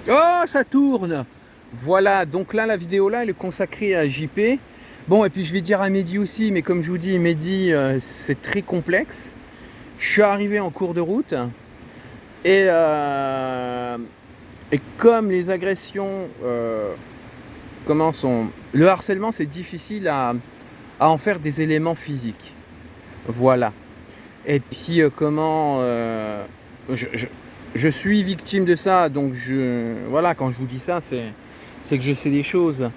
Oh, ça tourne. Voilà, donc là, la vidéo là, elle est consacrée à JP. Bon, et puis je vais dire à Mehdi aussi, mais comme je vous dis, Mehdi, c'est très complexe. Je suis arrivé en cours de route et, euh, et comme les agressions, comment sont... Le harcèlement, c'est difficile à en faire des éléments physiques. Voilà. Et puis, je, je- je suis victime de ça, donc voilà, quand je vous dis ça, c'est que je sais des choses.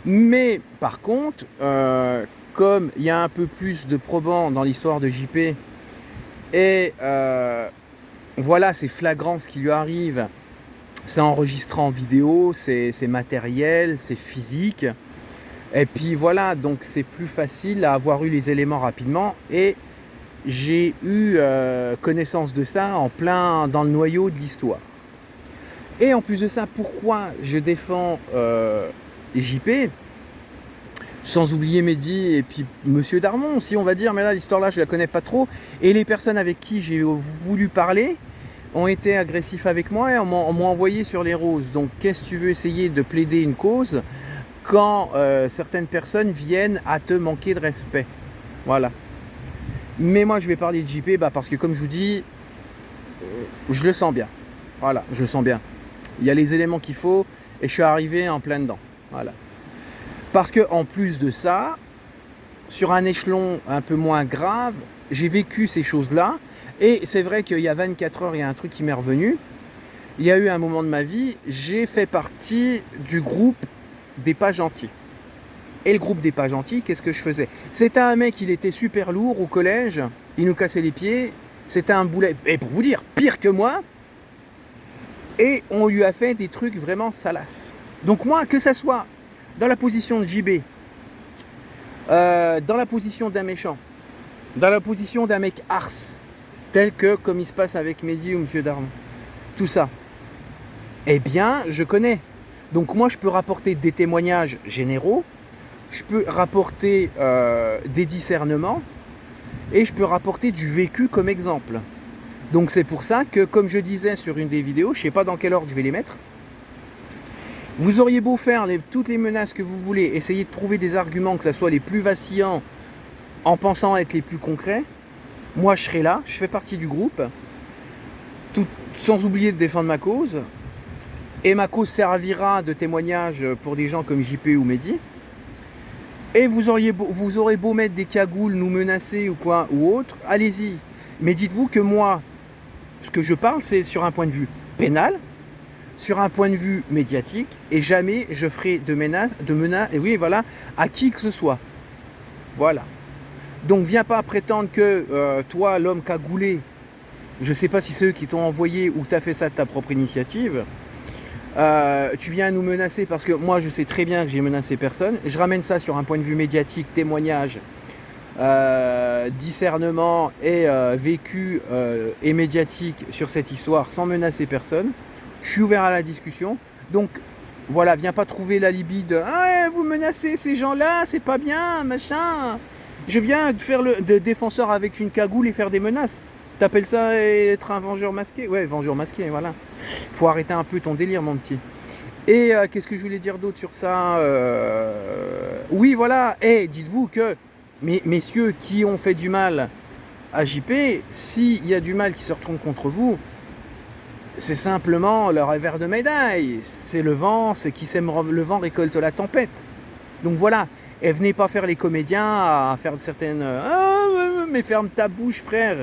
Mais par contre, comme il y a un peu plus de probants dans l'histoire de JP, et voilà, c'est flagrant ce qui lui arrive, c'est enregistré en vidéo, c'est matériel, c'est physique. Et puis voilà, donc c'est plus facile à avoir eu les éléments rapidement. Et j'ai eu connaissance de ça en plein dans le noyau de l'histoire. Et en plus de ça, pourquoi je défends JP, sans oublier Mehdi et puis Monsieur Darmon, si on va dire, mais là l'histoire là je la connais pas trop, et les personnes avec qui j'ai voulu parler ont été agressifs avec moi et m'ont envoyé sur les roses. Donc qu'est-ce que tu veux essayer de plaider une cause quand certaines personnes viennent à te manquer de respect? Voilà. Mais moi je vais parler de JP parce que comme je vous dis, je le sens bien. Voilà, je le sens bien. Il y a les éléments qu'il faut et je suis arrivé en plein dedans. Voilà. Parce que en plus de ça, sur un échelon un peu moins grave, j'ai vécu ces choses-là. Et c'est vrai qu'il y a 24 heures, il y a un truc qui m'est revenu. Il y a eu un moment de ma vie, j'ai fait partie du groupe des pas gentils. Et le groupe des pas gentils, qu'est-ce que je faisais? C'était un mec, il était super lourd au collège, il nous cassait les pieds, c'était un boulet, et pour vous dire, pire que moi, et on lui a fait des trucs vraiment salaces. Donc moi, que ça soit dans la position de JB, dans la position d'un méchant, dans la position d'un mec ars, tel que comme il se passe avec Mehdi ou Monsieur Darmon, tout ça, eh bien, je connais. Donc moi, je peux rapporter des témoignages généraux, je peux rapporter des discernements, et je peux rapporter du vécu comme exemple. Donc c'est pour ça que, comme je disais sur une des vidéos, je ne sais pas dans quel ordre je vais les mettre, vous auriez beau faire toutes les menaces que vous voulez, essayer de trouver des arguments, que ce soit les plus vacillants, en pensant être les plus concrets, moi je serai là, je fais partie du groupe, sans oublier de défendre ma cause, et ma cause servira de témoignage pour des gens comme JP ou Mehdi, et vous aurez beau mettre des cagoules, nous menacer ou quoi, ou autre, allez-y. Mais dites-vous que moi, ce que je parle, c'est sur un point de vue pénal, sur un point de vue médiatique, et jamais je ferai de menaces, et oui, voilà, à qui que ce soit. Voilà. Donc viens pas prétendre que toi, l'homme cagoulé, je sais pas si c'est eux qui t'ont envoyé ou tu as fait ça de ta propre initiative, tu viens nous menacer parce que moi je sais très bien que j'ai menacé personne. Je ramène ça sur un point de vue médiatique, témoignage, discernement et vécu et médiatique sur cette histoire sans menacer personne. Je suis ouvert à la discussion. Donc voilà, viens pas trouver l'alibi de ah, vous menacez ces gens-là, c'est pas bien, machin. Je viens de faire de défenseur avec une cagoule et faire des menaces. T'appelles ça être un vengeur masqué? Ouais, vengeur masqué, voilà. Faut arrêter un peu ton délire, mon petit. Et qu'est-ce que je voulais dire d'autre sur ça? Oui, voilà. Et dites-vous que, messieurs qui ont fait du mal à JP, s'il y a du mal qui se retourne contre vous, c'est simplement le revers de médaille. C'est le vent, c'est qui sème le vent récolte la tempête. Donc voilà. Et venez pas faire les comédiens à faire certaines. Ah, mais ferme ta bouche, frère.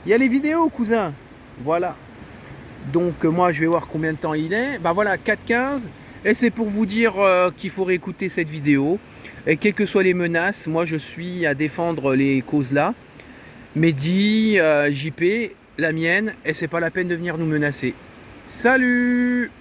Il y a les vidéos, cousin. Voilà. Donc moi je vais voir combien de temps il est. Bah voilà, 4h15. Et c'est pour vous dire qu'il faut réécouter cette vidéo. Et quelles que soient les menaces, moi je suis à défendre les causes là. Mehdi, JP, la mienne. Et c'est pas la peine de venir nous menacer. Salut!